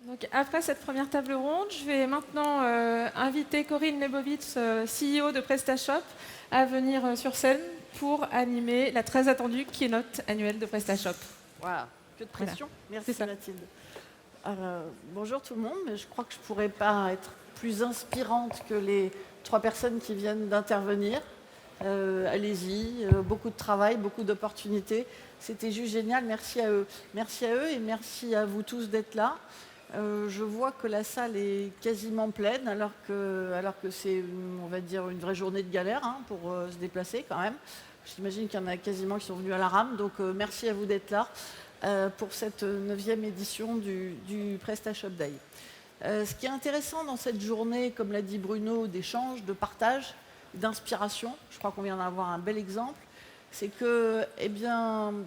Donc, après cette première table ronde, je vais maintenant inviter Corinne Lebovitz, CEO de PrestaShop, à venir sur scène pour animer la très attendue keynote annuelle de PrestaShop. Voilà, que de pression. Voilà. Merci Mathilde. Bonjour tout le monde, mais je crois que je ne pourrais pas être plus inspirante que les 3 personnes qui viennent d'intervenir. Allez-y, beaucoup de travail, beaucoup d'opportunités. C'était juste génial, merci à eux. Merci à eux et merci à vous tous d'être là. Je vois que la salle est quasiment pleine, alors que c'est, on va dire, une vraie journée de galère pour se déplacer quand même. J'imagine qu'il y en a quasiment qui sont venus à la rame, donc merci à vous d'être là pour cette 9e édition du PrestaShop Day. Ce qui est intéressant dans cette journée, comme l'a dit Bruno, d'échange, de partage, d'inspiration, je crois qu'on vient d'avoir un bel exemple, c'est que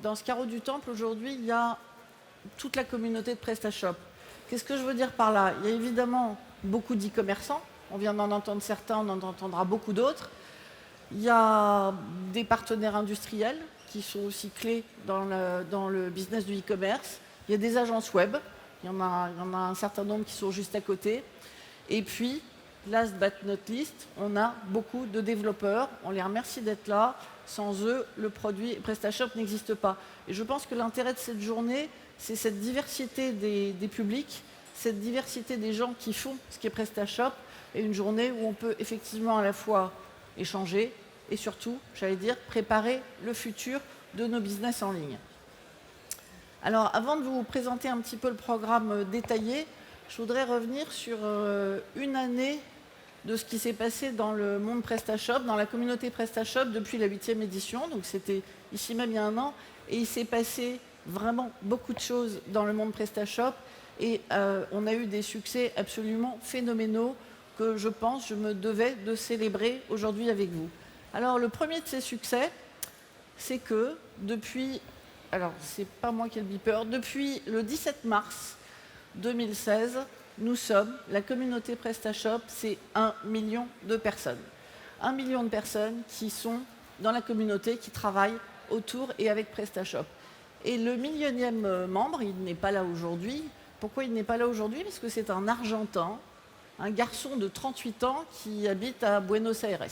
dans ce carreau du temple, aujourd'hui, il y a toute la communauté de PrestaShop. Qu'est-ce que je veux dire par là? Il y a évidemment beaucoup d'e-commerçants, on vient d'en entendre certains, on en entendra beaucoup d'autres. Il y a des partenaires industriels qui sont aussi clés dans le business du e-commerce. Il y a des agences web, il y en a un certain nombre qui sont juste à côté. Et puis, last but not least, on a beaucoup de développeurs. On les remercie d'être là. Sans eux, le produit PrestaShop n'existe pas. Et je pense que l'intérêt de cette journée, c'est cette diversité des publics, cette diversité des gens qui font ce qu'est PrestaShop, et une journée où on peut effectivement à la fois échanger et surtout, j'allais dire, préparer le futur de nos business en ligne. Alors, avant de vous présenter un petit peu le programme détaillé, je voudrais revenir sur une année de ce qui s'est passé dans le monde PrestaShop, dans la communauté PrestaShop depuis la 8e édition. Donc, c'était ici même il y a un an. Et il s'est passé vraiment beaucoup de choses dans le monde PrestaShop. Et on a eu des succès absolument phénoménaux que je pense je me devais de célébrer aujourd'hui avec vous. Alors, le premier de ces succès, c'est que depuis, alors c'est pas moi qui ai le beeper, depuis le 17 mars 2016, nous sommes, la communauté PrestaShop, c'est 1 million de personnes. 1 million de personnes qui sont dans la communauté, qui travaillent autour et avec PrestaShop. Et le 1000e membre, il n'est pas là aujourd'hui. Pourquoi il n'est pas là aujourd'hui? Parce que c'est un Argentin, un garçon de 38 ans qui habite à Buenos Aires.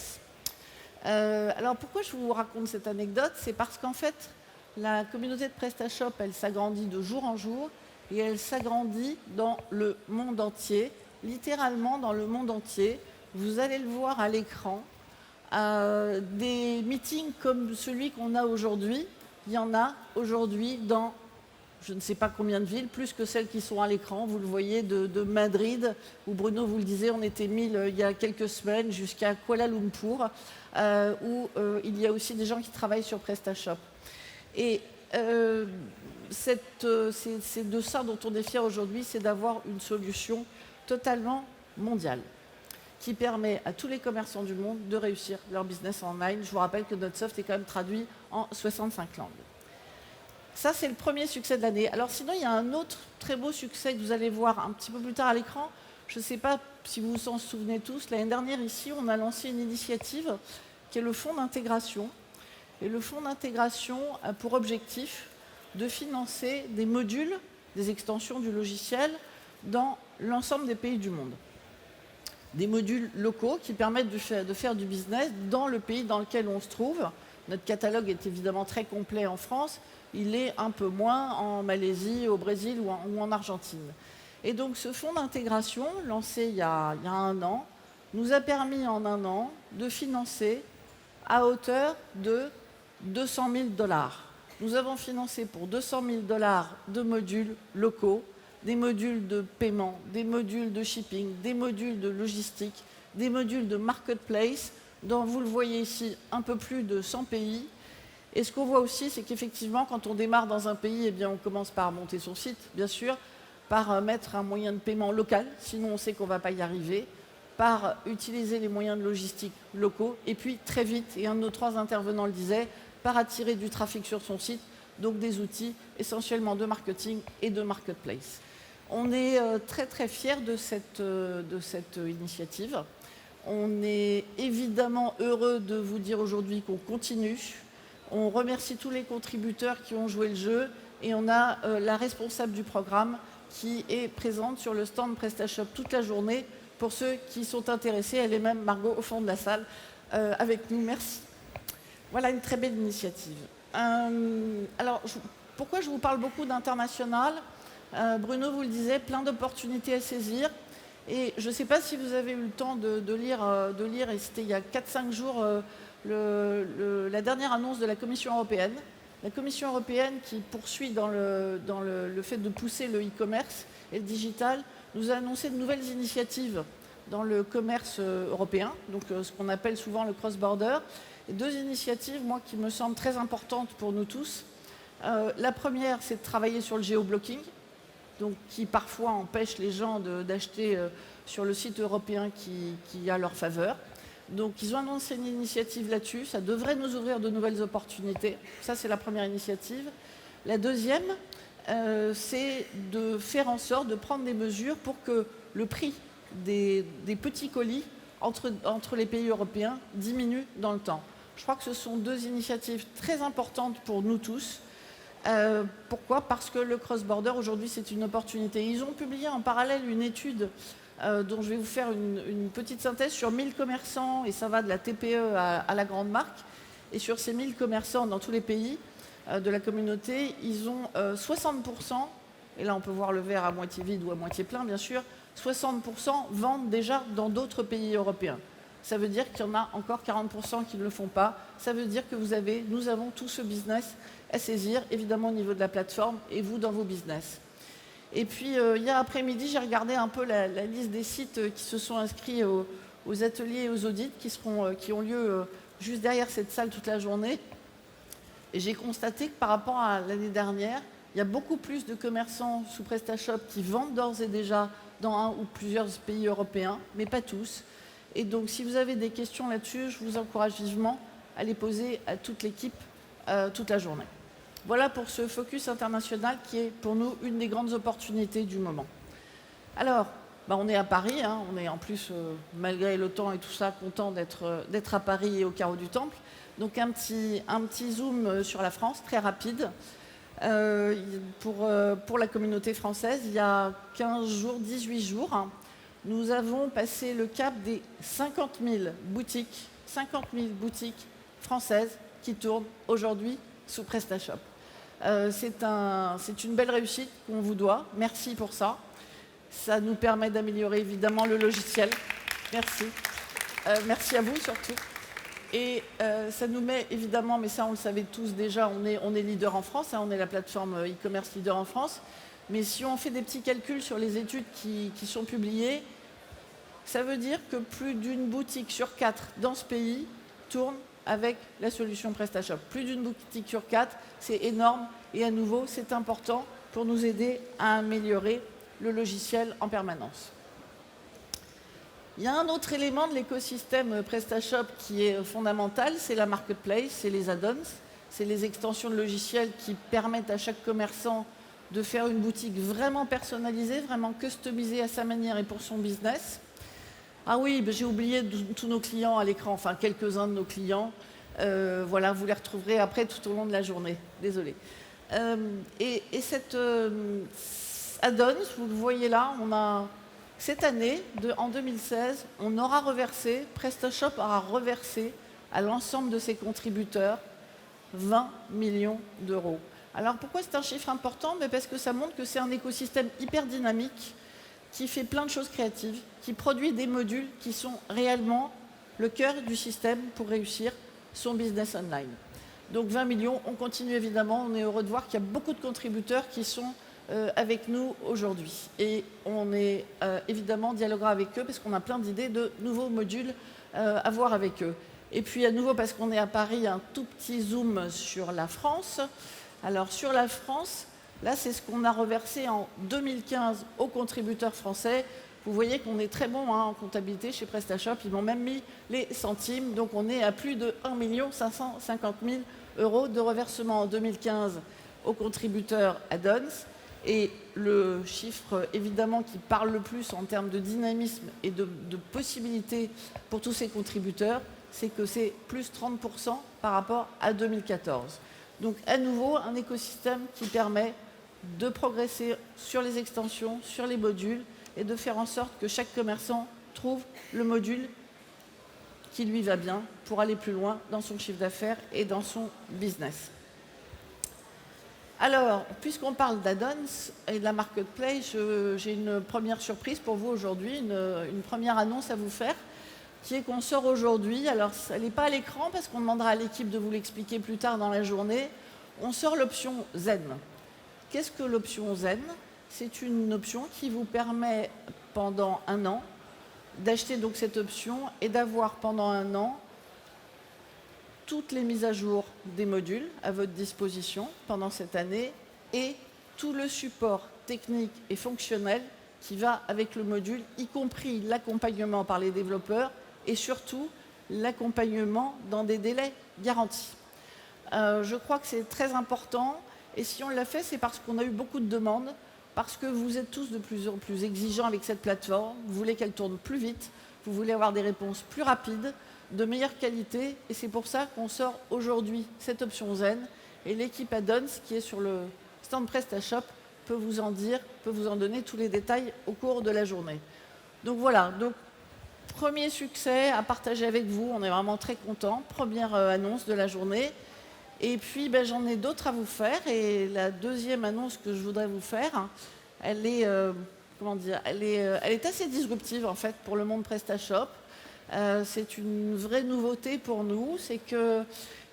Alors pourquoi je vous raconte cette anecdote? C'est parce qu'en fait, la communauté de PrestaShop, elle s'agrandit de jour en jour et elle s'agrandit dans le monde entier, littéralement dans le monde entier. Vous allez le voir à l'écran. Des meetings comme celui qu'on a aujourd'hui, il y en a aujourd'hui dans je ne sais pas combien de villes, plus que celles qui sont à l'écran. Vous le voyez de Madrid, où Bruno vous le disait, on était 1000 il y a quelques semaines, jusqu'à Kuala Lumpur, où il y a aussi des gens qui travaillent sur PrestaShop. Et c'est de ça dont on est fier aujourd'hui, c'est d'avoir une solution totalement mondiale qui permet à tous les commerçants du monde de réussir leur business en ligne. Je vous rappelle que notre soft est quand même traduit en 65 langues. Ça, c'est le premier succès de l'année. Alors sinon, il y a un autre très beau succès que vous allez voir un petit peu plus tard à l'écran. Je ne sais pas si vous vous en souvenez tous. L'année dernière, ici, on a lancé une initiative qui est le fonds d'intégration. Et le fonds d'intégration a pour objectif de financer des modules, des extensions du logiciel dans l'ensemble des pays du monde. Des modules locaux qui permettent de faire du business dans le pays dans lequel on se trouve. Notre catalogue est évidemment très complet en France. Il est un peu moins en Malaisie, au Brésil ou en Argentine. Et donc ce fonds d'intégration, lancé il y a un an, nous a permis en un an de financer à hauteur de 200 000 $. Nous avons financé pour 200 000 $ de modules locaux, des modules de paiement, des modules de shipping, des modules de logistique, des modules de marketplace, dont vous le voyez ici, un peu plus de 100 pays. Et ce qu'on voit aussi, c'est qu'effectivement, quand on démarre dans un pays, eh bien, on commence par monter son site, bien sûr, par mettre un moyen de paiement local, sinon on sait qu'on ne va pas y arriver, par utiliser les moyens de logistique locaux, et puis très vite, et un de nos 3 intervenants le disait, par attirer du trafic sur son site, donc des outils essentiellement de marketing et de marketplace. On est très très fiers de cette initiative. On est évidemment heureux de vous dire aujourd'hui qu'on continue. On remercie tous les contributeurs qui ont joué le jeu et on a la responsable du programme qui est présente sur le stand PrestaShop toute la journée. Pour ceux qui sont intéressés, elle est même, Margot, au fond de la salle avec nous. Merci. Voilà une très belle initiative. Alors, pourquoi je vous parle beaucoup d'international? Bruno vous le disait, plein d'opportunités à saisir. Et je ne sais pas si vous avez eu le temps de lire, et c'était il y a 4-5 jours, la dernière annonce de la Commission européenne. La Commission européenne, qui poursuit dans le fait de pousser le e-commerce et le digital, nous a annoncé de nouvelles initiatives dans le commerce européen, donc ce qu'on appelle souvent le cross-border. Et 2 initiatives, moi, qui me semblent très importantes pour nous tous. La première, c'est de travailler sur le géoblocking, donc qui parfois empêche les gens d'acheter sur le site européen qui a leur faveur. Donc ils ont annoncé une initiative là-dessus, ça devrait nous ouvrir de nouvelles opportunités. Ça, c'est la première initiative. La deuxième, c'est de faire en sorte de prendre des mesures pour que le prix des petits colis entre les pays européens diminue dans le temps. Je crois que ce sont 2 initiatives très importantes pour nous tous. Pourquoi? Parce que le cross-border, aujourd'hui, c'est une opportunité. Ils ont publié en parallèle une étude dont je vais vous faire une petite synthèse sur 1000 commerçants, et ça va de la TPE à la grande marque. Et sur ces 1000 commerçants dans tous les pays de la communauté, ils ont 60%, et là on peut voir le verre à moitié vide ou à moitié plein bien sûr, 60% vendent déjà dans d'autres pays européens. Ça veut dire qu'il y en a encore 40% qui ne le font pas. Ça veut dire que nous avons tout ce business à saisir, évidemment au niveau de la plateforme, et vous dans vos business. Et puis, hier après-midi, j'ai regardé un peu la liste des sites qui se sont inscrits aux ateliers et aux audits qui ont lieu juste derrière cette salle toute la journée. Et j'ai constaté que par rapport à l'année dernière, il y a beaucoup plus de commerçants sous PrestaShop qui vendent d'ores et déjà dans un ou plusieurs pays européens, mais pas tous. Et donc, si vous avez des questions là-dessus, je vous encourage vivement à les poser à toute l'équipe toute la journée. Voilà pour ce focus international qui est pour nous une des grandes opportunités du moment. Alors, on est à Paris, hein, on est en plus, malgré le temps et tout ça, content d'être à Paris et au carreau du Temple. Donc un petit zoom sur la France, très rapide. Pour la communauté française, il y a 15 jours, 18 jours, hein, nous avons passé le cap des 50 000 boutiques françaises qui tournent aujourd'hui sous PrestaShop. C'est une belle réussite qu'on vous doit. Merci pour ça. Ça nous permet d'améliorer évidemment le logiciel. Merci. Merci à vous surtout. Et ça nous met évidemment, mais ça on le savait tous déjà, on est leader en France, hein, on est la plateforme e-commerce leader en France. Mais si on fait des petits calculs sur les études qui sont publiées, ça veut dire que plus d'une boutique sur 4 dans ce pays tourne avec la solution PrestaShop. Plus d'une boutique sur 4, c'est énorme et à nouveau, c'est important pour nous aider à améliorer le logiciel en permanence. Il y a un autre élément de l'écosystème PrestaShop qui est fondamental, c'est la marketplace, c'est les add-ons, c'est les extensions de logiciels qui permettent à chaque commerçant de faire une boutique vraiment personnalisée, vraiment customisée à sa manière et pour son business. Ah oui, j'ai oublié tous nos clients à l'écran, enfin quelques-uns de nos clients. Voilà, vous les retrouverez après tout au long de la journée. Désolée. Et cette add-ons, vous le voyez là, cette année, en 2016, PrestaShop aura reversé à l'ensemble de ses contributeurs 20 millions d'euros. Alors pourquoi c'est un chiffre important? Parce que ça montre que c'est un écosystème hyper dynamique qui fait plein de choses créatives, qui produit des modules qui sont réellement le cœur du système pour réussir son business online. Donc 20 millions, on continue évidemment, on est heureux de voir qu'il y a beaucoup de contributeurs qui sont avec nous aujourd'hui. Et on est évidemment dialoguera avec eux parce qu'on a plein d'idées de nouveaux modules à voir avec eux. Et puis à nouveau, parce qu'on est à Paris, un tout petit zoom sur la France. Alors sur la France, là c'est ce qu'on a reversé en 2015 aux contributeurs français. Vous voyez qu'on est très bon en comptabilité chez PrestaShop, ils m'ont même mis les centimes, donc on est à plus de 1 550 000 € de reversement en 2015 aux contributeurs add-ons. Et le chiffre évidemment qui parle le plus en termes de dynamisme et de possibilités pour tous ces contributeurs, c'est que c'est plus 30% par rapport à 2014. Donc à nouveau un écosystème qui permet de progresser sur les extensions, sur les modules, et de faire en sorte que chaque commerçant trouve le module qui lui va bien pour aller plus loin dans son chiffre d'affaires et dans son business. Alors, puisqu'on parle d'add-ons et de la marketplace, j'ai une première surprise pour vous aujourd'hui, une première annonce à vous faire, qui est qu'on sort aujourd'hui, alors elle n'est pas à l'écran parce qu'on demandera à l'équipe de vous l'expliquer plus tard dans la journée, on sort l'option Zen. Qu'est-ce que l'option Zen? C'est une option qui vous permet pendant un an d'acheter donc cette option et d'avoir pendant un an toutes les mises à jour des modules à votre disposition pendant cette année et tout le support technique et fonctionnel qui va avec le module, y compris l'accompagnement par les développeurs et surtout l'accompagnement dans des délais garantis. Je crois que c'est très important et si on l'a fait, c'est parce qu'on a eu beaucoup de demandes, parce que vous êtes tous de plus en plus exigeants avec cette plateforme, vous voulez qu'elle tourne plus vite, vous voulez avoir des réponses plus rapides, de meilleure qualité et c'est pour ça qu'on sort aujourd'hui cette option Zen et l'équipe Add-ons qui est sur le stand PrestaShop peut vous en dire, peut vous en donner tous les détails au cours de la journée. Donc voilà, donc, premier succès à partager avec vous, on est vraiment très contents, première annonce de la journée et puis j'en ai d'autres à vous faire et la deuxième annonce que je voudrais vous faire, elle est, elle est assez disruptive en fait pour le monde PrestaShop. C'est une vraie nouveauté pour nous, c'est que,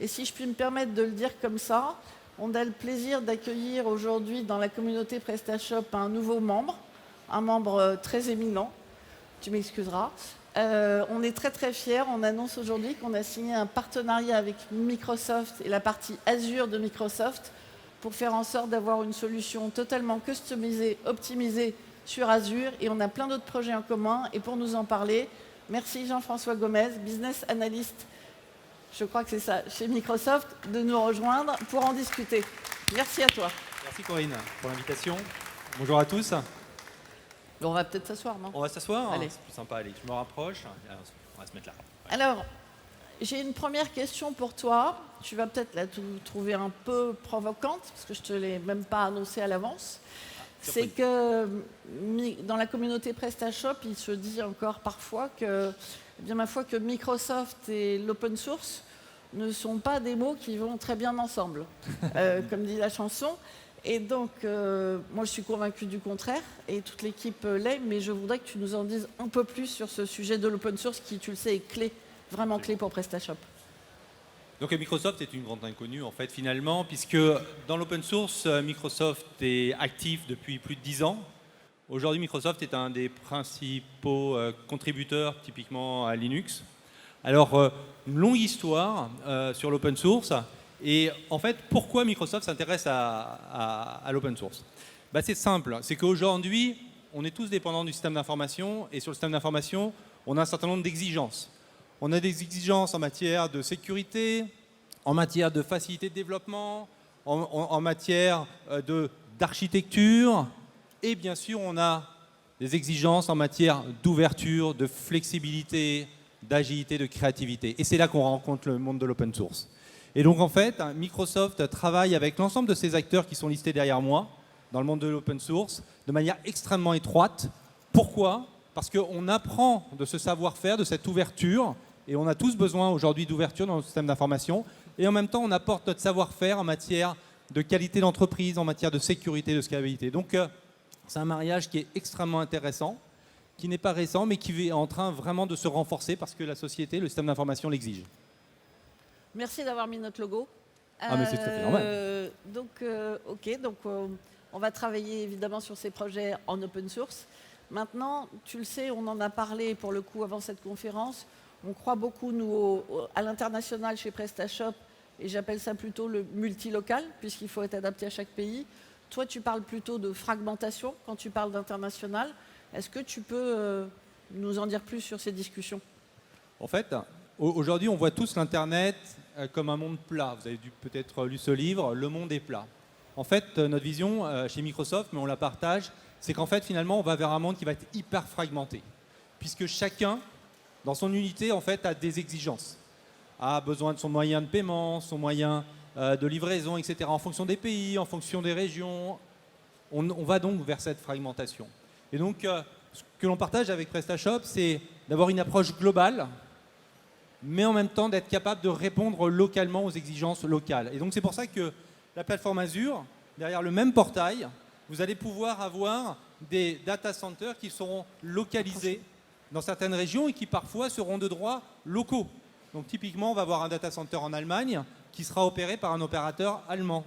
et si je puis me permettre de le dire comme ça, on a le plaisir d'accueillir aujourd'hui dans la communauté PrestaShop un nouveau membre, un membre très éminent, tu m'excuseras. On est très très fiers, on annonce aujourd'hui qu'on a signé un partenariat avec Microsoft et la partie Azure de Microsoft pour faire en sorte d'avoir une solution totalement customisée, optimisée sur Azure et on a plein d'autres projets en commun et pour nous en parler, merci Jean-François Gomez, business analyst, je crois que c'est ça, chez Microsoft, de nous rejoindre pour en discuter. Merci à toi. Merci Corinne pour l'invitation. Bonjour à tous. On va peut-être s'asseoir, non? On va s'asseoir, Allez. C'est plus sympa, allez, je me rapproche. On va se mettre là. Alors, j'ai une première question pour toi. Tu vas peut-être la trouver un peu provocante, parce que je ne te l'ai même pas annoncé à l'avance. C'est que dans la communauté PrestaShop, il se dit encore parfois que, bien ma foi, que Microsoft et l'open source ne sont pas des mots qui vont très bien ensemble, comme dit la chanson. Et donc, moi, je suis convaincue du contraire, et toute l'équipe l'est, mais je voudrais que tu nous en dises un peu plus sur ce sujet de l'open source qui, tu le sais, est clé, vraiment clé pour PrestaShop. Donc Microsoft est une grande inconnue en fait finalement, puisque dans l'open source, Microsoft est actif depuis plus de 10 ans. Aujourd'hui, Microsoft est un des principaux contributeurs typiquement à Linux. Alors, une longue histoire sur l'open source. Et en fait, pourquoi Microsoft s'intéresse à l'open source? C'est simple, c'est qu'aujourd'hui, on est tous dépendants du système d'information. Et sur le système d'information, on a un certain nombre d'exigences. On a des exigences en matière de sécurité, en matière de facilité de développement, en matière d'architecture. Et bien sûr, on a des exigences en matière d'ouverture, de flexibilité, d'agilité, de créativité. Et c'est là qu'on rencontre le monde de l'open source. Et donc en fait, Microsoft travaille avec l'ensemble de ces acteurs qui sont listés derrière moi, dans le monde de l'open source, de manière extrêmement étroite. Pourquoi ? Parce qu'on apprend de ce savoir-faire, de cette ouverture, et on a tous besoin aujourd'hui d'ouverture dans le système d'information, et en même temps on apporte notre savoir-faire en matière de qualité d'entreprise, en matière de sécurité, de scalabilité. Donc c'est un mariage qui est extrêmement intéressant, qui n'est pas récent, mais qui est en train vraiment de se renforcer parce que la société, le système d'information l'exige. Merci d'avoir mis notre logo. Mais c'est tout à fait normal. Donc on va travailler évidemment sur ces projets en open source. Maintenant, tu le sais, on en a parlé pour le coup avant cette conférence. On croit beaucoup, nous, à l'international chez PrestaShop, et j'appelle ça plutôt le multilocal, puisqu'il faut être adapté à chaque pays. Toi, tu parles plutôt de fragmentation quand tu parles d'international. Est-ce que tu peux nous en dire plus sur ces discussions? En fait, aujourd'hui, on voit tous l'Internet comme un monde plat. Vous avez peut-être lu ce livre, Le monde est plat. En fait, notre vision chez Microsoft, mais on la partage, c'est qu'en fait, finalement, on va vers un monde qui va être hyper fragmenté. Puisque chacun, dans son unité, en fait, a des exigences. A besoin de son moyen de paiement, son moyen de livraison, etc. En fonction des pays, en fonction des régions. on va donc vers cette fragmentation. Et donc, ce que l'on partage avec PrestaShop, c'est d'avoir une approche globale, mais en même temps d'être capable de répondre localement aux exigences locales. Et donc, c'est pour ça que la plateforme Azure, derrière le même portail, vous allez pouvoir avoir des data centers qui seront localisés dans certaines régions et qui parfois seront de droit locaux. Donc typiquement, on va avoir un data center en Allemagne qui sera opéré par un opérateur allemand.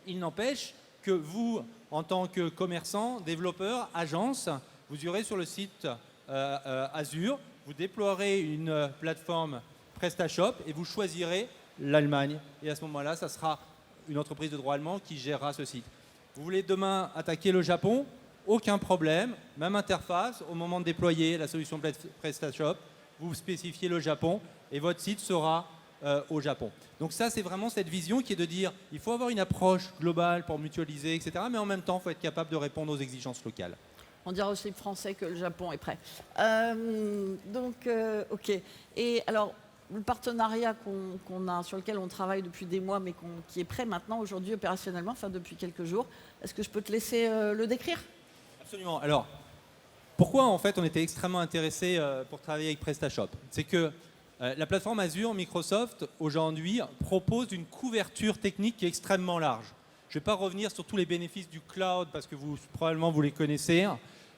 Il n'empêche que vous, en tant que commerçant, développeur, agence, vous irez sur le site Azure, vous déploierez une plateforme PrestaShop et vous choisirez l'Allemagne. Et à ce moment-là, ça sera une entreprise de droit allemand qui gérera ce site. Vous voulez demain attaquer le Japon? Aucun problème, même interface, au moment de déployer la solution PrestaShop, vous spécifiez le Japon et votre site sera au Japon. Donc ça, c'est vraiment cette vision qui est de dire il faut avoir une approche globale pour mutualiser, etc. Mais en même temps, il faut être capable de répondre aux exigences locales. On dira aussi français que le Japon est prêt. OK. Et alors, le partenariat qu'on a, sur lequel on travaille depuis des mois, mais qui est prêt maintenant, aujourd'hui, opérationnellement, enfin depuis quelques jours, est-ce que je peux te laisser le décrire? Absolument. Alors, pourquoi en fait on était extrêmement intéressé pour travailler avec PrestaShop? C'est que la plateforme Azure Microsoft aujourd'hui propose une couverture technique qui est extrêmement large. Je ne vais pas revenir sur tous les bénéfices du cloud parce que probablement vous les connaissez.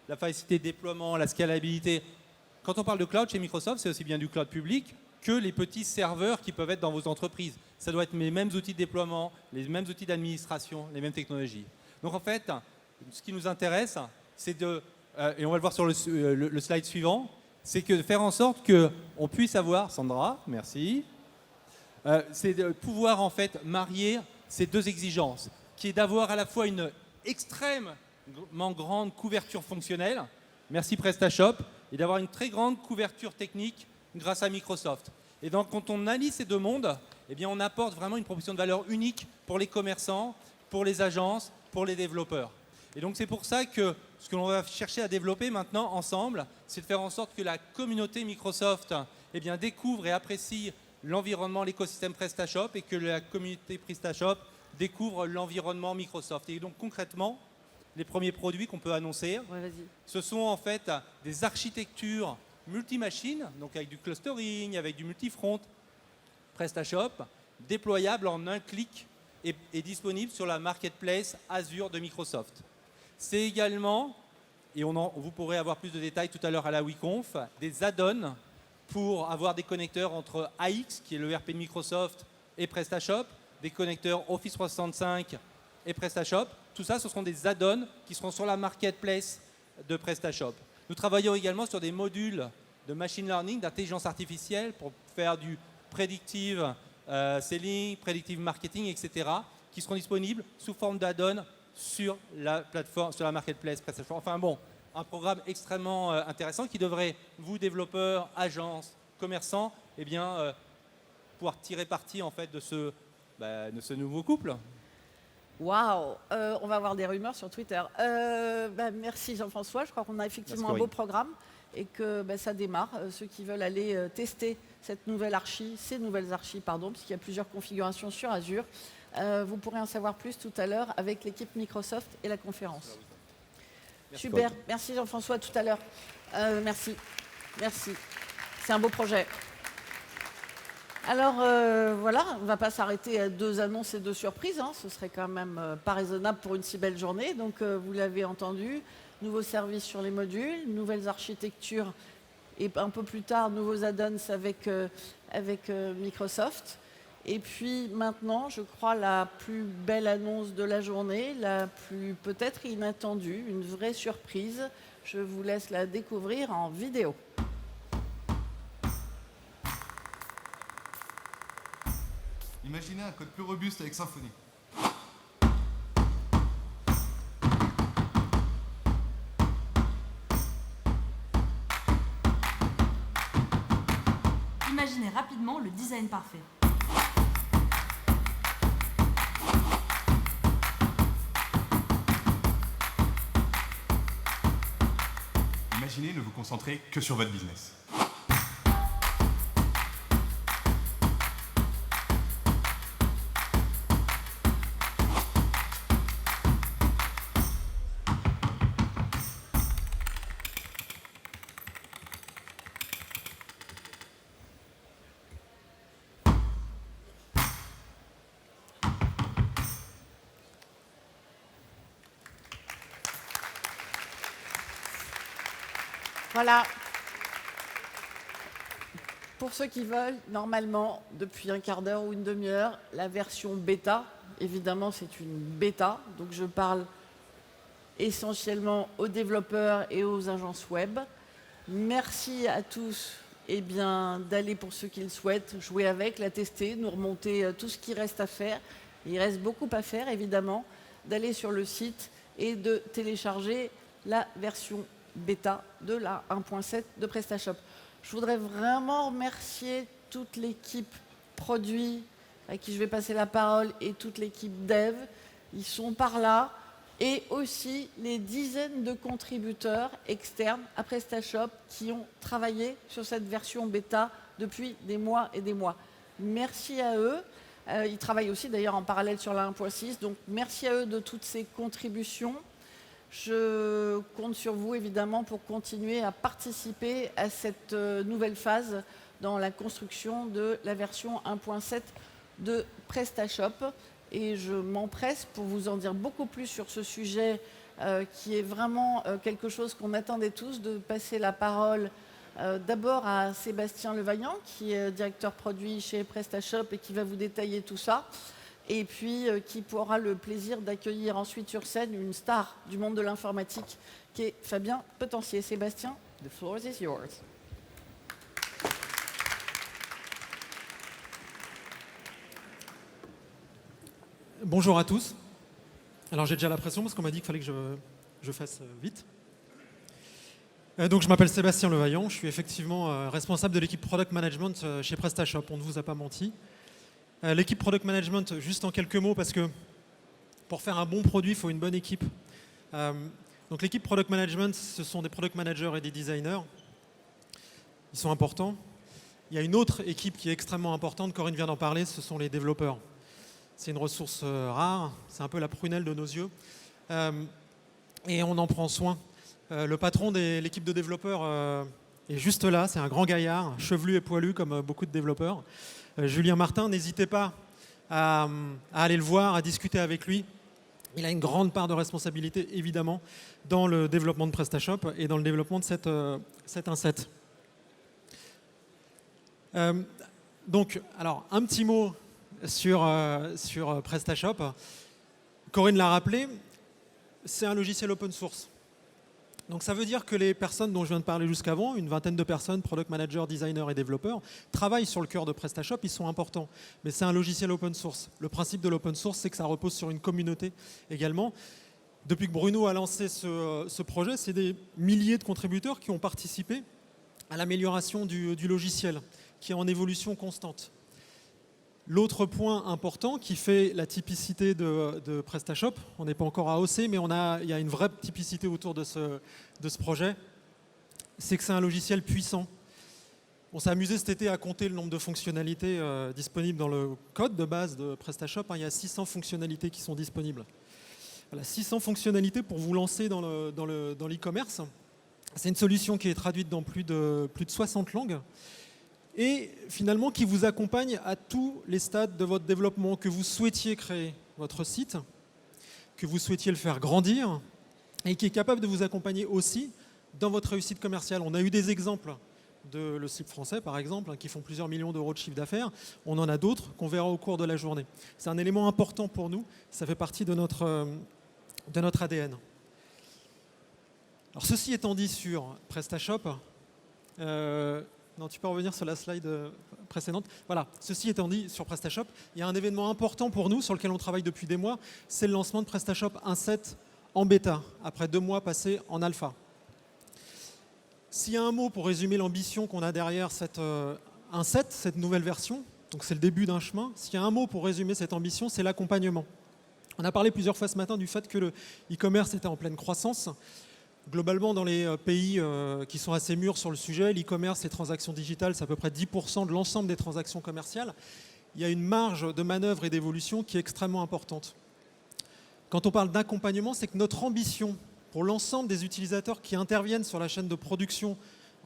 La facilité de déploiement, la scalabilité. Quand on parle de cloud chez Microsoft, c'est aussi bien du cloud public que les petits serveurs qui peuvent être dans vos entreprises. Ça doit être les mêmes outils de déploiement, les mêmes outils d'administration, les mêmes technologies. Donc en fait, ce qui nous intéresse, c'est de, et on va le voir sur le slide suivant, c'est de faire en sorte qu'on puisse avoir, Sandra, merci, c'est de pouvoir en fait marier ces deux exigences, qui est d'avoir à la fois une extrêmement grande couverture fonctionnelle, merci PrestaShop, et d'avoir une très grande couverture technique grâce à Microsoft. Et donc quand on allie ces deux mondes, eh bien, on apporte vraiment une proposition de valeur unique pour les commerçants, pour les agences, pour les développeurs. Et donc c'est pour ça que ce que l'on va chercher à développer maintenant ensemble, c'est de faire en sorte que la communauté Microsoft eh bien, découvre et apprécie l'environnement, l'écosystème PrestaShop et que la communauté PrestaShop découvre l'environnement Microsoft. Et donc concrètement, les premiers produits qu'on peut annoncer, ce sont en fait des architectures multi-machines, donc avec du clustering, avec du multi-front, PrestaShop, déployable en un clic et disponible sur la marketplace Azure de Microsoft. C'est également, et vous pourrez avoir plus de détails tout à l'heure à la WeConf, des add-ons pour avoir des connecteurs entre AX, qui est le ERP de Microsoft, et PrestaShop, des connecteurs Office 365 et PrestaShop. Tout ça, ce seront des add-ons qui seront sur la marketplace de PrestaShop. Nous travaillons également sur des modules de machine learning, d'intelligence artificielle pour faire du predictive selling, predictive marketing, etc., qui seront disponibles sous forme d'add-on sur la plateforme, sur la marketplace PrestaShop. Enfin bon, un programme extrêmement intéressant qui devrait, vous développeurs, agences, commerçants, eh bien, pouvoir tirer parti en fait de ce nouveau couple. Waouh, on va avoir des rumeurs sur Twitter. Merci Jean-François, je crois qu'on a effectivement un beau programme et que ça démarre. Ceux qui veulent aller tester ces nouvelles archis, puisqu'il y a plusieurs configurations sur Azure, vous pourrez en savoir plus tout à l'heure avec l'équipe Microsoft et la conférence. Merci. Super, merci Jean-François, tout à l'heure. Merci, c'est un beau projet. Alors voilà, on ne va pas s'arrêter à 2 annonces et 2 surprises, hein. Ce serait quand même pas raisonnable pour une si belle journée. Donc vous l'avez entendu, nouveaux services sur les modules, nouvelles architectures et un peu plus tard, nouveaux add-ons avec Microsoft. Et puis maintenant, je crois la plus belle annonce de la journée, la plus peut-être inattendue, une vraie surprise. Je vous laisse la découvrir en vidéo. Imaginez un code plus robuste avec Symfony. Imaginez rapidement le design parfait. Imaginez ne vous concentrer que sur votre business. Voilà. Pour ceux qui veulent, normalement, depuis un quart d'heure ou une demi-heure, la version bêta, évidemment c'est une bêta, donc je parle essentiellement aux développeurs et aux agences web. Merci à tous d'aller, pour ceux qui le souhaitent, jouer avec, la tester, nous remonter tout ce qui reste à faire. Il reste beaucoup à faire, évidemment, d'aller sur le site et de télécharger la version bêta de la 1.7 de PrestaShop. Je voudrais vraiment remercier toute l'équipe produit à qui je vais passer la parole et toute l'équipe dev. Ils sont par là. Et aussi les dizaines de contributeurs externes à PrestaShop qui ont travaillé sur cette version bêta depuis des mois et des mois. Merci à eux. Ils travaillent aussi d'ailleurs en parallèle sur la 1.6. Donc merci à eux de toutes ces contributions. Je compte sur vous évidemment pour continuer à participer à cette nouvelle phase dans la construction de la version 1.7 de PrestaShop. Et je m'empresse pour vous en dire beaucoup plus sur ce sujet qui est vraiment quelque chose qu'on attendait tous, de passer la parole d'abord à Sébastien Levaillant, qui est directeur produit chez PrestaShop et qui va vous détailler tout ça. Et puis qui aura le plaisir d'accueillir ensuite sur scène une star du monde de l'informatique, qui est Fabien Potencier. Sébastien, the floor is yours. Bonjour à tous. Alors j'ai déjà la pression parce qu'on m'a dit qu'il fallait que je fasse vite. Donc je m'appelle Sébastien Levaillant, je suis effectivement responsable de l'équipe Product Management chez PrestaShop, on ne vous a pas menti. L'équipe Product Management, juste en quelques mots, parce que pour faire un bon produit, il faut une bonne équipe. Donc l'équipe Product Management, ce sont des Product Managers et des designers. Ils sont importants. Il y a une autre équipe qui est extrêmement importante, Corinne vient d'en parler, ce sont les développeurs. C'est une ressource rare, c'est un peu la prunelle de nos yeux. Et on en prend soin. Le patron de l'équipe de développeurs est juste là, c'est un grand gaillard, chevelu et poilu comme beaucoup de développeurs. Julien Martin, n'hésitez pas à aller le voir, à discuter avec lui. Il a une grande part de responsabilité, évidemment, dans le développement de PrestaShop et dans le développement de cette 1.7. Donc, alors, un petit mot sur PrestaShop. Corinne l'a rappelé, c'est un logiciel open source. Donc ça veut dire que les personnes dont je viens de parler jusqu'avant, une vingtaine de personnes, product managers, designers et développeurs, travaillent sur le cœur de PrestaShop, ils sont importants. Mais c'est un logiciel open source. Le principe de l'open source, c'est que ça repose sur une communauté également. Depuis que Bruno a lancé ce projet, c'est des milliers de contributeurs qui ont participé à l'amélioration du logiciel, qui est en évolution constante. L'autre point important qui fait la typicité de PrestaShop, on n'est pas encore à AOC, mais il y a une vraie typicité autour de ce projet, c'est que c'est un logiciel puissant. On s'est amusé cet été à compter le nombre de fonctionnalités disponibles dans le code de base de PrestaShop. Il y a 600 fonctionnalités qui sont disponibles. Voilà, 600 fonctionnalités pour vous lancer dans l'e-commerce. C'est une solution qui est traduite dans plus de 60 langues. Et finalement qui vous accompagne à tous les stades de votre développement, que vous souhaitiez créer votre site, que vous souhaitiez le faire grandir, et qui est capable de vous accompagner aussi dans votre réussite commerciale. On a eu des exemples de Le Slip Français, par exemple, qui font plusieurs millions d'euros de chiffre d'affaires. On en a d'autres qu'on verra au cours de la journée. C'est un élément important pour nous, ça fait partie de notre ADN. Alors ceci étant dit sur PrestaShop, non, tu peux revenir sur la slide précédente. Voilà, ceci étant dit, sur PrestaShop, il y a un événement important pour nous sur lequel on travaille depuis des mois, c'est le lancement de PrestaShop 1.7 en bêta, après 2 mois passés en alpha. S'il y a un mot pour résumer l'ambition qu'on a derrière cette 1.7, cette nouvelle version, donc c'est le début d'un chemin, s'il y a un mot pour résumer cette ambition, c'est l'accompagnement. On a parlé plusieurs fois ce matin du fait que le e-commerce était en pleine croissance. Globalement, dans les pays qui sont assez mûrs sur le sujet, l'e-commerce, les transactions digitales, c'est à peu près 10% de l'ensemble des transactions commerciales. Il y a une marge de manœuvre et d'évolution qui est extrêmement importante. Quand on parle d'accompagnement, c'est que notre ambition pour l'ensemble des utilisateurs qui interviennent sur la chaîne de production,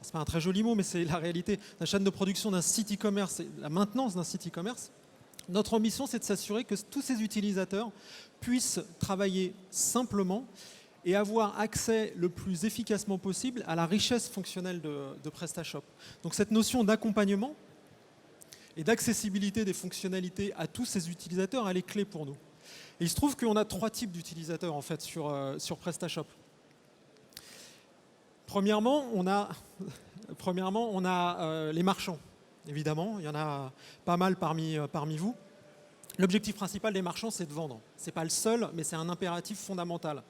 ce n'est pas un très joli mot, mais c'est la réalité, la chaîne de production d'un site e-commerce et la maintenance d'un site e-commerce, notre ambition, c'est de s'assurer que tous ces utilisateurs puissent travailler simplement et avoir accès le plus efficacement possible à la richesse fonctionnelle de PrestaShop. Donc cette notion d'accompagnement et d'accessibilité des fonctionnalités à tous ces utilisateurs, elle est clé pour nous. Et il se trouve qu'on a 3 types d'utilisateurs en fait sur PrestaShop. Premièrement, on a les marchands. Évidemment, il y en a pas mal parmi vous. L'objectif principal des marchands, c'est de vendre. Ce n'est pas le seul, mais c'est un impératif fondamental.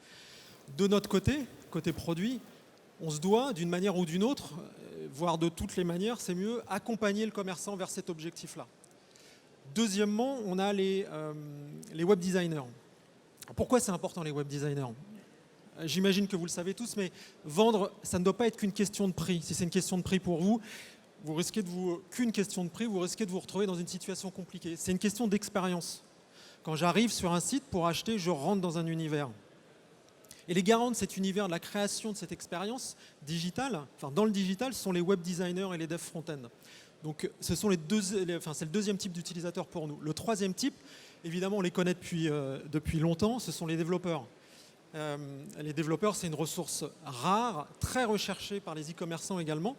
De notre côté, côté produit, on se doit, d'une manière ou d'une autre, voire de toutes les manières, c'est mieux, accompagner le commerçant vers cet objectif-là. Deuxièmement, on a les web designers. Pourquoi c'est important les web designers ? J'imagine que vous le savez tous, mais vendre, ça ne doit pas être qu'une question de prix. Si c'est une question de prix pour vous, vous risquez qu'une question de prix, vous risquez de vous retrouver dans une situation compliquée. C'est une question d'expérience. Quand j'arrive sur un site pour acheter, je rentre dans un univers. Et les garants de cet univers, de la création de cette expérience digitale, enfin dans le digital, sont les web designers et les devs front-end. Donc c'est le deuxième type d'utilisateur pour nous. Le troisième type, évidemment, on les connaît depuis longtemps, ce sont les développeurs. Les développeurs, c'est une ressource rare, très recherchée par les e-commerçants également,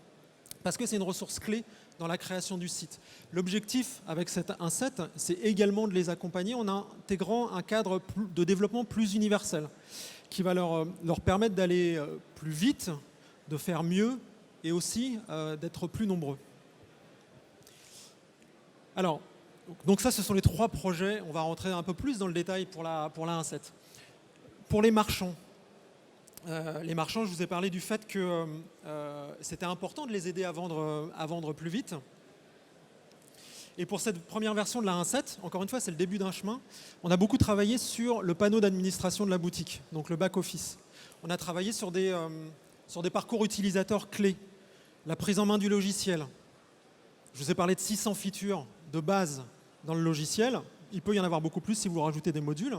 parce que c'est une ressource clé dans la création du site. L'objectif avec cet inset, c'est également de les accompagner en intégrant un cadre de développement plus universel, qui va leur permettre d'aller plus vite, de faire mieux et aussi d'être plus nombreux. Alors, donc ça, ce sont les 3 projets. On va rentrer un peu plus dans le détail pour la inset. Pour les marchands, je vous ai parlé du fait que c'était important de les aider à vendre plus vite. Et pour cette première version de la 1.7, encore une fois, c'est le début d'un chemin. On a beaucoup travaillé sur le panneau d'administration de la boutique, donc le back-office. On a travaillé sur des parcours utilisateurs clés, la prise en main du logiciel. Je vous ai parlé de 600 features de base dans le logiciel. Il peut y en avoir beaucoup plus si vous rajoutez des modules.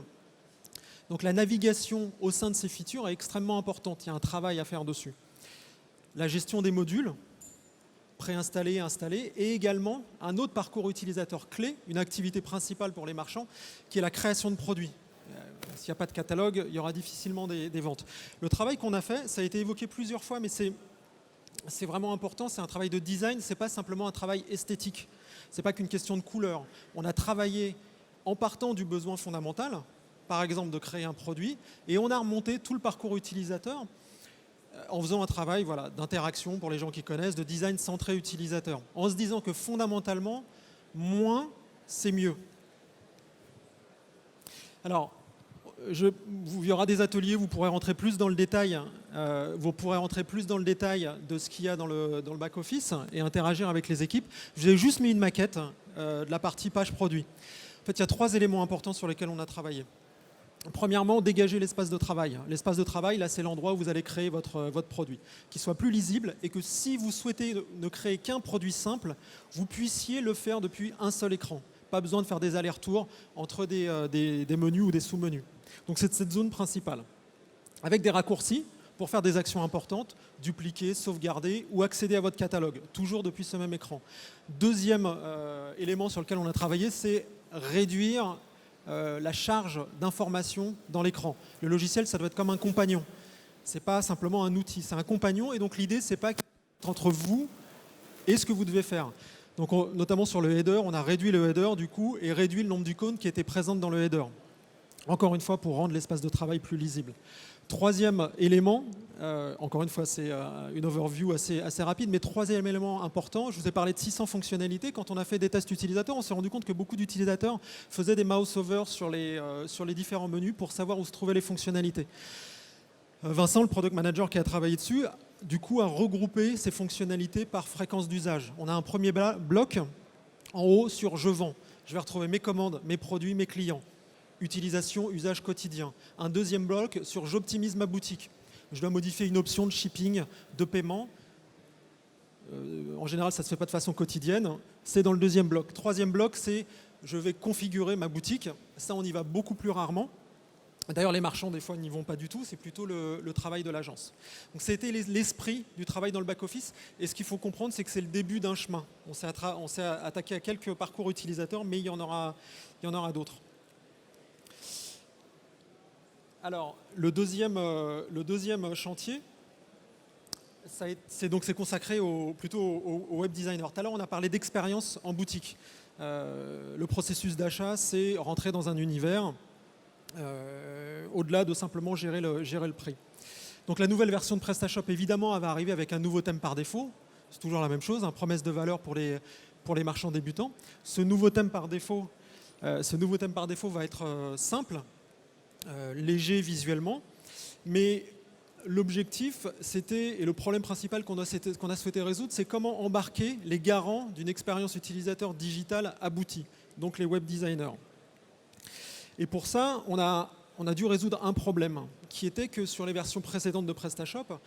Donc la navigation au sein de ces features est extrêmement importante. Il y a un travail à faire dessus. La gestion des modules, préinstallés, installés, et également un autre parcours utilisateur clé, une activité principale pour les marchands, qui est la création de produits. S'il n'y a pas de catalogue, il y aura difficilement des ventes. Le travail qu'on a fait, ça a été évoqué plusieurs fois, mais c'est vraiment important, c'est un travail de design, ce n'est pas simplement un travail esthétique. Ce n'est pas qu'une question de couleur. On a travaillé en partant du besoin fondamental, par exemple de créer un produit, et on a remonté tout le parcours utilisateur en faisant un travail d'interaction pour les gens qui connaissent, de design centré utilisateur, en se disant que fondamentalement, moins, c'est mieux. Alors, il y aura des ateliers, vous pourrez rentrer plus dans le détail, de ce qu'il y a dans le back-office et interagir avec les équipes. Je vous ai juste mis une maquette de la partie page produit. En fait, il y a 3 éléments importants sur lesquels on a travaillé. Premièrement, dégager l'espace de travail. L'espace de travail, là, c'est l'endroit où vous allez créer votre produit, qui soit plus lisible et que si vous souhaitez ne créer qu'un produit simple, vous puissiez le faire depuis un seul écran. Pas besoin de faire des allers-retours entre des menus ou des sous-menus. Donc c'est cette zone principale. Avec des raccourcis pour faire des actions importantes, dupliquer, sauvegarder ou accéder à votre catalogue, toujours depuis ce même écran. Deuxième élément sur lequel on a travaillé, c'est réduire la charge d'information dans l'écran. Le logiciel, ça doit être comme un compagnon. Ce n'est pas simplement un outil, c'est un compagnon. Et donc l'idée, c'est pas entre vous et ce que vous devez faire. Donc notamment sur le header, on a réduit le header du coup et réduit le nombre d'icônes qui étaient présentes dans le header. Encore une fois, pour rendre l'espace de travail plus lisible. Troisième élément, encore une fois, c'est une overview assez rapide, mais troisième élément important, je vous ai parlé de 600 fonctionnalités. Quand on a fait des tests utilisateurs, on s'est rendu compte que beaucoup d'utilisateurs faisaient des mouse over sur les différents menus pour savoir où se trouvaient les fonctionnalités. Vincent, le product manager qui a travaillé dessus, du coup, a regroupé ces fonctionnalités par fréquence d'usage. On a un premier bloc en haut sur « Je vends ». Je vais retrouver mes commandes, mes produits, mes clients. Utilisation, usage quotidien. Un deuxième bloc sur « J'optimise ma boutique ». Je dois modifier une option de shipping, de paiement. En général, ça ne se fait pas de façon quotidienne. C'est dans le deuxième bloc. Troisième bloc, c'est « Je vais configurer ma boutique ». Ça, on y va beaucoup plus rarement. D'ailleurs, les marchands, des fois, n'y vont pas du tout. C'est plutôt le travail de l'agence. Donc, c'était l'esprit du travail dans le back-office. Et ce qu'il faut comprendre, c'est que c'est le début d'un chemin. On s'est attaqué à quelques parcours utilisateurs, mais il y en aura d'autres. Alors, le deuxième chantier, c'est consacré plutôt au web designer. Tout à l'heure, on a parlé d'expérience en boutique. Le processus d'achat, c'est rentrer dans un univers au-delà de simplement gérer le prix. Donc la nouvelle version de PrestaShop, évidemment, elle va arriver avec un nouveau thème par défaut. C'est toujours la même chose, promesse de valeur pour les marchands débutants. Ce nouveau thème par défaut va être simple, léger visuellement, mais l'objectif, et le problème principal qu'on a souhaité résoudre, c'est comment embarquer les garants d'une expérience utilisateur digitale aboutie, donc les web designers. Et pour ça, on a dû résoudre un problème, qui était que sur les versions précédentes de PrestaShop,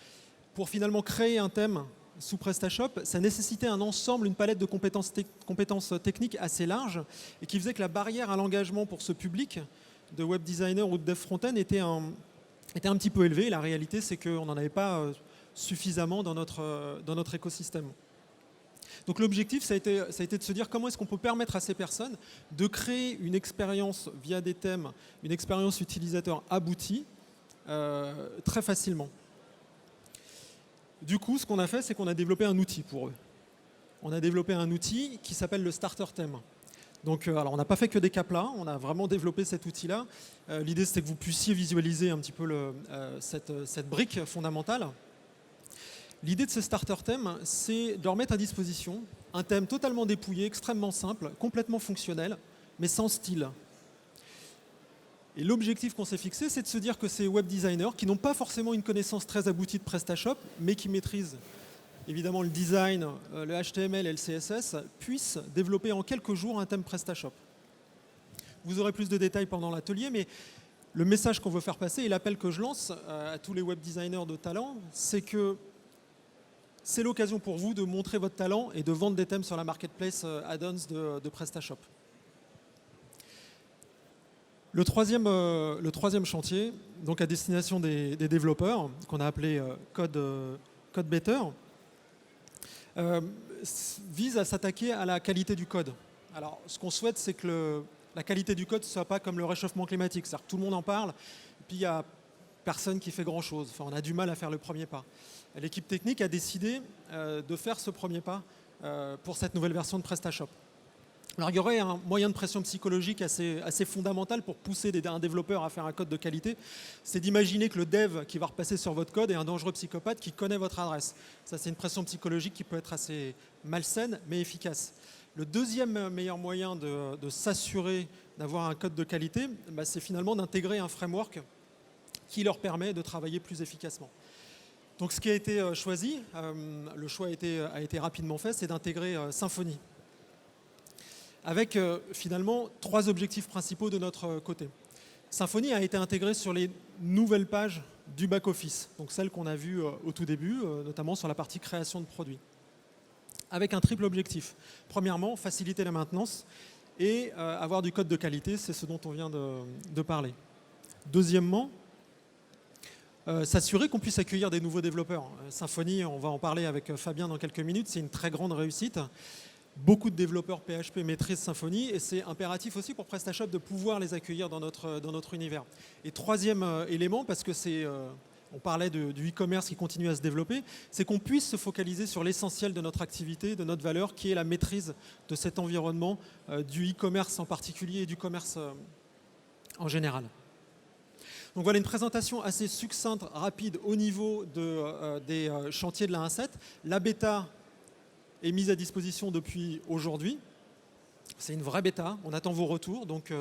pour finalement créer un thème sous PrestaShop, ça nécessitait un ensemble, une palette de compétences techniques assez large, et qui faisait que la barrière à l'engagement pour ce public de web designer ou de dev front-end était un petit peu élevée. La réalité, c'est qu'on n'en avait pas suffisamment dans notre écosystème. Donc l'objectif, ça a été de se dire comment est-ce qu'on peut permettre à ces personnes de créer une expérience via des thèmes, une expérience utilisateur aboutie très facilement. Du coup, ce qu'on a fait, c'est qu'on a développé un outil pour eux. On a développé un outil qui s'appelle le Starter Theme. Donc, alors on n'a pas fait que des cas plats, on a vraiment développé cet outil-là. L'idée, c'était que vous puissiez visualiser un petit peu cette brique fondamentale. L'idée de ce Starter Theme, c'est de leur mettre à disposition un thème totalement dépouillé, extrêmement simple, complètement fonctionnel, mais sans style. Et l'objectif qu'on s'est fixé, c'est de se dire que ces web designers, qui n'ont pas forcément une connaissance très aboutie de PrestaShop, mais qui maîtrisent évidemment le design, le HTML et le CSS, puissent développer en quelques jours un thème PrestaShop. Vous aurez plus de détails pendant l'atelier, mais le message qu'on veut faire passer et l'appel que je lance à tous les web designers de talent, c'est que c'est l'occasion pour vous de montrer votre talent et de vendre des thèmes sur la marketplace add-ons de PrestaShop. Le troisième chantier, donc à destination des développeurs, qu'on a appelé Code Better, vise à s'attaquer à la qualité du code. Alors, ce qu'on souhaite, c'est que la qualité du code ne soit pas comme le réchauffement climatique. C'est-à-dire que tout le monde en parle, et puis il n'y a personne qui fait grand-chose. Enfin, on a du mal à faire le premier pas. L'équipe technique a décidé de faire ce premier pas pour cette nouvelle version de PrestaShop. Alors, il y aurait un moyen de pression psychologique assez fondamental pour pousser un développeur à faire un code de qualité. C'est d'imaginer que le dev qui va repasser sur votre code est un dangereux psychopathe qui connaît votre adresse. Ça, c'est une pression psychologique qui peut être assez malsaine, mais efficace. Le deuxième meilleur moyen de s'assurer d'avoir un code de qualité, c'est finalement d'intégrer un framework qui leur permet de travailler plus efficacement. Donc, ce qui a été choisi, le choix a été rapidement fait, c'est d'intégrer Symfony, avec finalement 3 objectifs principaux de notre côté. Symfony a été intégré sur les nouvelles pages du back-office, donc celles qu'on a vues au tout début, notamment sur la partie création de produits, avec un triple objectif. Premièrement, faciliter la maintenance et avoir du code de qualité, c'est ce dont on vient de parler. Deuxièmement, s'assurer qu'on puisse accueillir des nouveaux développeurs. Symfony, on va en parler avec Fabien dans quelques minutes, c'est une très grande réussite. Beaucoup de développeurs PHP maîtrisent Symfony et c'est impératif aussi pour PrestaShop de pouvoir les accueillir dans notre univers. Et troisième élément, parce que on parlait du e-commerce qui continue à se développer, c'est qu'on puisse se focaliser sur l'essentiel de notre activité, de notre valeur, qui est la maîtrise de cet environnement, du e-commerce en particulier et du commerce en général. Donc voilà une présentation assez succincte, rapide au niveau des chantiers de la 1.7. La bêta est mise à disposition depuis aujourd'hui. C'est une vraie bêta, on attend vos retours, donc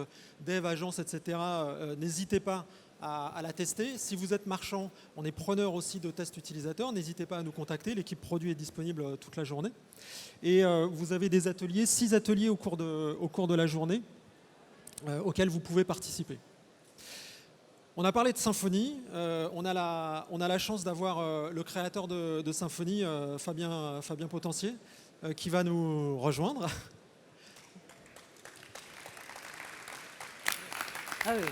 dev, agence, etc. N'hésitez pas à la tester. Si vous êtes marchand, on est preneur aussi de tests utilisateurs, n'hésitez pas à nous contacter, l'équipe produit est disponible toute la journée. Et vous avez des ateliers, 6 ateliers au cours de la journée auxquels vous pouvez participer. On a parlé de Symfony, on a la chance d'avoir le créateur de Symfony, Fabien Potentier, qui va nous rejoindre. Ah oui.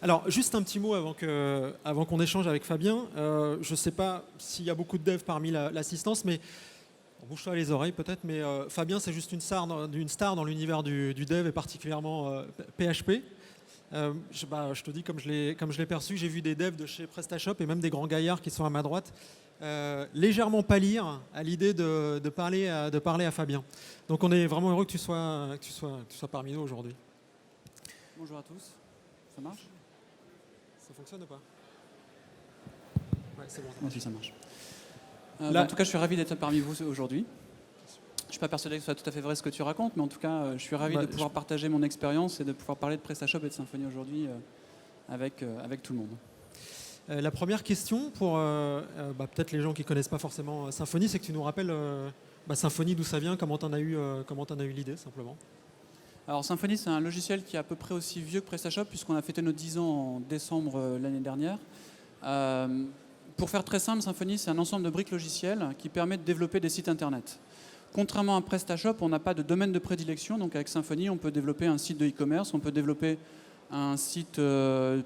Alors, juste un petit mot avant qu'on échange avec Fabien. Je ne sais pas s'il y a beaucoup de devs parmi l'assistance, mais Bouge-toi les oreilles peut-être, mais Fabien, c'est juste une star dans l'univers du dev et particulièrement PHP. Je te dis, comme je l'ai perçu, j'ai vu des devs de chez PrestaShop et même des grands gaillards qui sont à ma droite légèrement pâlir à l'idée de parler à Fabien. Donc on est vraiment heureux que tu sois parmi nous aujourd'hui. Bonjour à tous, ça marche? Ça fonctionne ou pas? Ouais, c'est bon. Moi aussi ça marche. En tout cas, je suis ravi d'être parmi vous aujourd'hui. Je ne suis pas persuadé que ce soit tout à fait vrai ce que tu racontes, mais en tout cas, je suis ravi de pouvoir partager mon expérience et de pouvoir parler de PrestaShop et de Symfony aujourd'hui avec tout le monde. La première question pour peut-être les gens qui ne connaissent pas forcément Symfony, c'est que tu nous rappelles Symfony, d'où ça vient, comment tu en as eu l'idée simplement. Alors Symfony, c'est un logiciel qui est à peu près aussi vieux que PrestaShop puisqu'on a fêté nos 10 ans en décembre l'année dernière. Pour faire très simple, Symfony, c'est un ensemble de briques logicielles qui permet de développer des sites internet. Contrairement à PrestaShop, on n'a pas de domaine de prédilection. Donc avec Symfony, on peut développer un site de e-commerce, on peut développer un site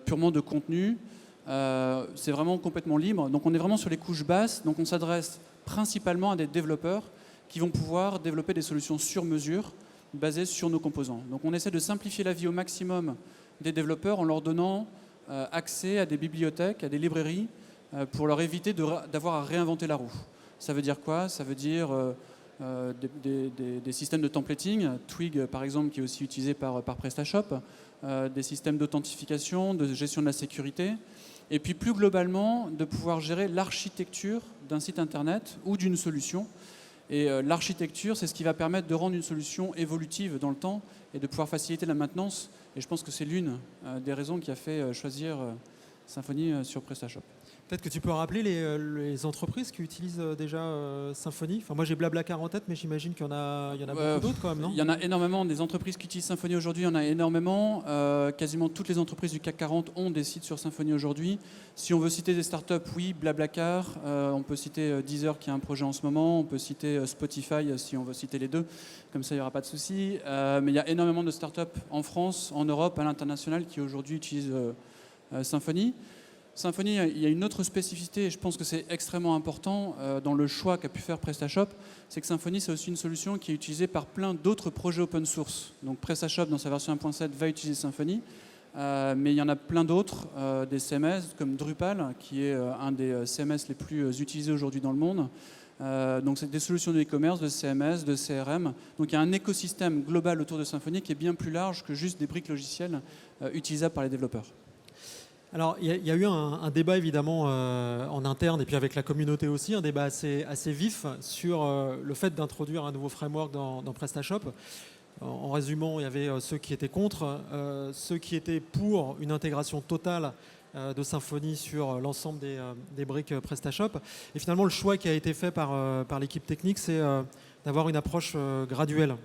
purement de contenu. C'est vraiment complètement libre. Donc on est vraiment sur les couches basses. Donc on s'adresse principalement à des développeurs qui vont pouvoir développer des solutions sur mesure basées sur nos composants. Donc on essaie de simplifier la vie au maximum des développeurs en leur donnant accès à des bibliothèques, à des librairies, pour leur éviter d'avoir à réinventer la roue. Ça veut dire quoi? Ça veut dire des systèmes de templating, Twig par exemple, qui est aussi utilisé par PrestaShop, des systèmes d'authentification, de gestion de la sécurité, et puis plus globalement de pouvoir gérer l'architecture d'un site internet ou d'une solution. Et l'architecture, c'est ce qui va permettre de rendre une solution évolutive dans le temps et de pouvoir faciliter la maintenance. Et je pense que c'est l'une des raisons qui a fait choisir Symfony sur PrestaShop. Peut-être que tu peux rappeler les entreprises qui utilisent déjà Symfony. Enfin, moi, j'ai Blablacar en tête, mais j'imagine qu'il y en a beaucoup d'autres quand même, non? Il y en a énormément. Des entreprises qui utilisent Symfony aujourd'hui, il y en a énormément. Quasiment toutes les entreprises du CAC 40 ont des sites sur Symfony aujourd'hui. Si on veut citer des startups, oui, Blablacar. On peut citer Deezer qui a un projet en ce moment. On peut citer Spotify si on veut citer les deux. Comme ça, il n'y aura pas de souci. Mais il y a énormément de startups en France, en Europe, à l'international qui aujourd'hui utilisent Symfony. Symfony, il y a une autre spécificité, et je pense que c'est extrêmement important dans le choix qu'a pu faire PrestaShop, c'est que Symfony, c'est aussi une solution qui est utilisée par plein d'autres projets open source. Donc PrestaShop, dans sa version 1.7, va utiliser Symfony, mais il y en a plein d'autres, des CMS comme Drupal, qui est un des CMS les plus utilisés aujourd'hui dans le monde. Donc c'est des solutions de e-commerce, de CMS, de CRM. Donc il y a un écosystème global autour de Symfony qui est bien plus large que juste des briques logicielles utilisables par les développeurs. Alors, il y a eu un débat évidemment en interne et puis avec la communauté aussi, un débat assez vif sur le fait d'introduire un nouveau framework dans PrestaShop. En résumant, il y avait ceux qui étaient contre, ceux qui étaient pour une intégration totale de Symfony sur l'ensemble des briques PrestaShop. Et finalement, le choix qui a été fait par l'équipe technique, c'est d'avoir une approche graduelle.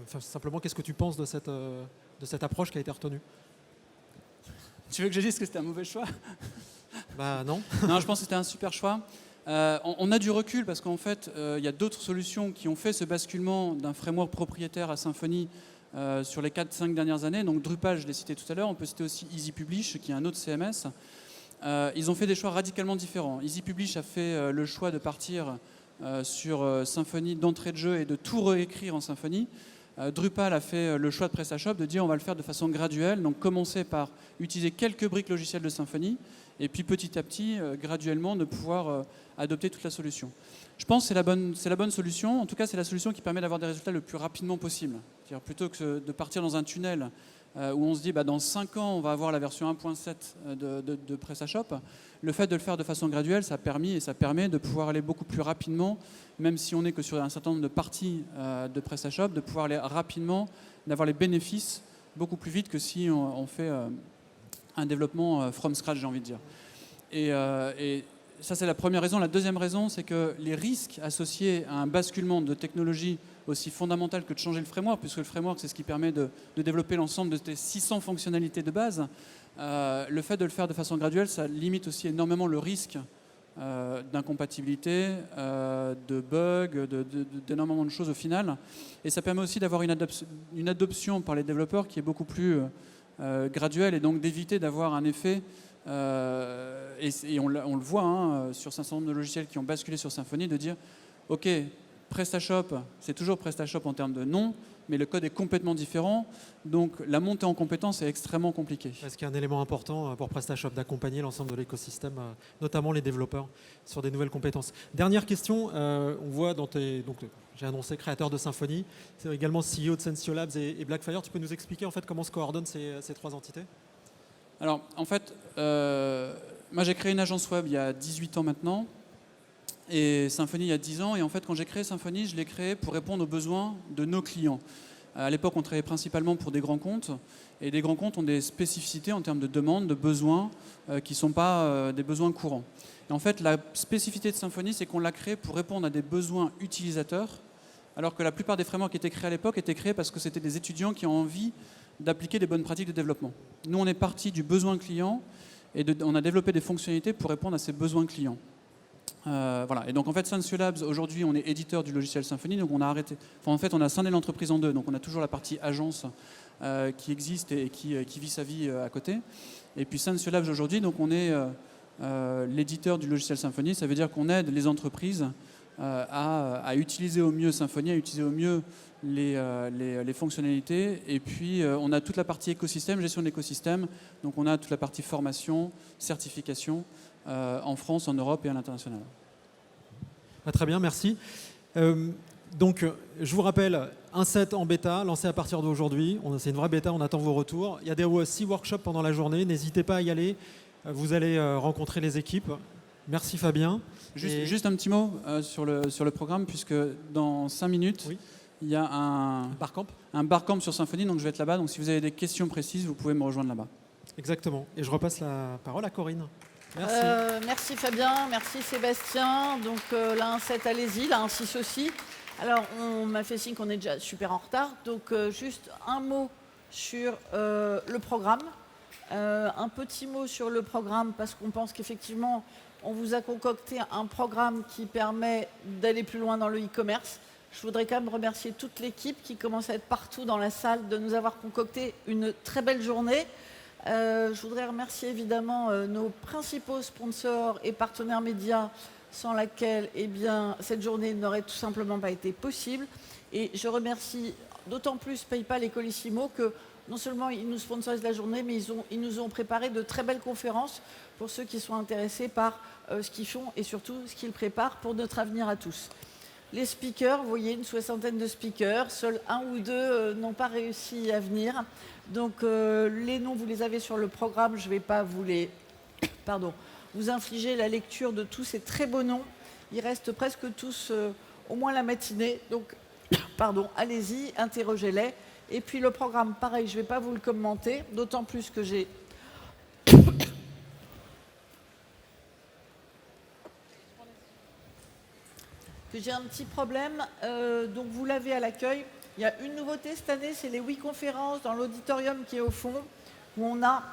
Enfin, simplement, qu'est-ce que tu penses de cette approche qui a été retenue? Tu veux que je dise que c'était un mauvais choix? Bah non. Non, je pense que c'était un super choix. On a du recul parce qu'en fait, il y a d'autres solutions qui ont fait ce basculement d'un framework propriétaire à Symfony sur les 4-5 dernières années. Donc Drupal, je l'ai cité tout à l'heure. On peut citer aussi EasyPublish, qui est un autre CMS. Ils ont fait des choix radicalement différents. EasyPublish a fait le choix de partir sur Symfony d'entrée de jeu et de tout réécrire en Symfony. Drupal a fait le choix de PrestaShop de dire on va le faire de façon graduelle, donc commencer par utiliser quelques briques logicielles de Symfony et puis petit à petit, graduellement, de pouvoir adopter toute la solution. Je pense que c'est la bonne solution, en tout cas c'est la solution qui permet d'avoir des résultats le plus rapidement possible. C'est-à-dire, plutôt que de partir dans un tunnel où on se dit dans 5 ans on va avoir la version 1.7 de PrestaShop, le fait de le faire de façon graduelle, ça a permis et ça permet de pouvoir aller beaucoup plus rapidement, même si on n'est que sur un certain nombre de parties de PrestaShop, de pouvoir aller rapidement, d'avoir les bénéfices beaucoup plus vite que si on fait un développement from scratch, j'ai envie de dire. Et ça, c'est la première raison. La deuxième raison, c'est que les risques associés à un basculement de technologie aussi fondamental que de changer le framework, puisque le framework, c'est ce qui permet de développer l'ensemble de ces 600 fonctionnalités de base, le fait de le faire de façon graduelle, ça limite aussi énormément le risque d'incompatibilité, de bugs, d'énormément de choses au final. Et ça permet aussi d'avoir une adoption par les développeurs qui est beaucoup plus graduelle et donc d'éviter d'avoir un effet, et on le voit sur un certain nombre de logiciels qui ont basculé sur Symfony, de dire ok, PrestaShop, c'est toujours PrestaShop en termes de nom, mais le code est complètement différent. Donc la montée en compétence est extrêmement compliquée. Est-ce qu'il y a un élément important pour PrestaShop d'accompagner l'ensemble de l'écosystème, notamment les développeurs, sur des nouvelles compétences? Dernière question, on voit dans tes... Donc, j'ai annoncé créateur de Symfony, c'est également CEO de Sensio Labs et Blackfire. Tu peux nous expliquer en fait comment se coordonnent ces trois entités? Alors, en fait, moi j'ai créé une agence web il y a 18 ans maintenant, et Symfony il y a 10 ans. Et en fait, quand j'ai créé Symfony, je l'ai créé pour répondre aux besoins de nos clients. À l'époque, on travaillait principalement pour des grands comptes, et des grands comptes ont des spécificités en termes de demandes, de besoins, qui ne sont pas des besoins courants. Et en fait, la spécificité de Symfony, c'est qu'on l'a créé pour répondre à des besoins utilisateurs, alors que la plupart des frameworks qui étaient créés à l'époque étaient créés parce que c'était des étudiants qui ont envie d'appliquer des bonnes pratiques de développement. Nous, on est parti du besoin client et on a développé des fonctionnalités pour répondre à ces besoins clients. Voilà. Et donc, en fait, Sensio Labs, aujourd'hui, on est éditeur du logiciel Symfony. Donc, on a arrêté. Enfin, en fait, on a scindé l'entreprise en deux. Donc, on a toujours la partie agence qui existe et qui vit sa vie à côté. Et puis, Sensio Labs, aujourd'hui, donc, on est l'éditeur du logiciel Symfony. Ça veut dire qu'on aide les entreprises à utiliser au mieux Symfony, à utiliser au mieux les fonctionnalités. Et puis, on a toute la partie écosystème, gestion de l'écosystème. Donc, on a toute la partie formation, certification en France, en Europe et à l'international. Très bien, merci. Donc, je vous rappelle, un set en bêta, lancé à partir d'aujourd'hui. C'est une vraie bêta, on attend vos retours. Il y a des 6 workshops pendant la journée. N'hésitez pas à y aller. Vous allez rencontrer les équipes. Merci Fabien. Juste un petit mot sur le programme, puisque dans 5 minutes, oui, il y a un barcamp sur Symfony, donc je vais être là-bas. Donc si vous avez des questions précises, vous pouvez me rejoindre là-bas. Exactement. Et je repasse la parole à Corinne. Merci. Merci Fabien, merci Sébastien. Donc là, un 7, allez-y, là, un 6 aussi. Alors, on m'a fait signe qu'on est déjà super en retard. Donc, juste un mot sur le programme. Un petit mot sur le programme, parce qu'on pense qu'effectivement, on vous a concocté un programme qui permet d'aller plus loin dans le e-commerce. Je voudrais quand même remercier toute l'équipe qui commence à être partout dans la salle de nous avoir concocté une très belle journée. Je voudrais remercier évidemment nos principaux sponsors et partenaires médias, sans laquelle cette journée n'aurait tout simplement pas été possible. Et je remercie d'autant plus PayPal et Colissimo que non seulement ils nous sponsorisent la journée, mais ils nous ont préparé de très belles conférences pour ceux qui sont intéressés par ce qu'ils font et surtout ce qu'ils préparent pour notre avenir à tous. Les speakers, vous voyez une 60aine de speakers, seuls 1 ou 2 n'ont pas réussi à venir. Donc les noms, vous les avez sur le programme, je ne vais pas vous infliger la lecture de tous ces très beaux noms. Ils restent presque tous au moins la matinée. Donc, allez-y, interrogez-les. Et puis le programme, pareil, je ne vais pas vous le commenter, d'autant plus que j'ai... un petit problème. Donc vous l'avez à l'accueil. Il y a une nouveauté cette année, c'est les 8 conférences dans l'auditorium qui est au fond, où on a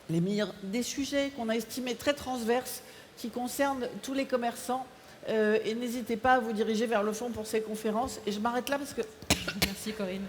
des sujets qu'on a estimés très transverses, qui concernent tous les commerçants. Et n'hésitez pas à vous diriger vers le fond pour ces conférences. Et je m'arrête là parce que... Merci Corinne.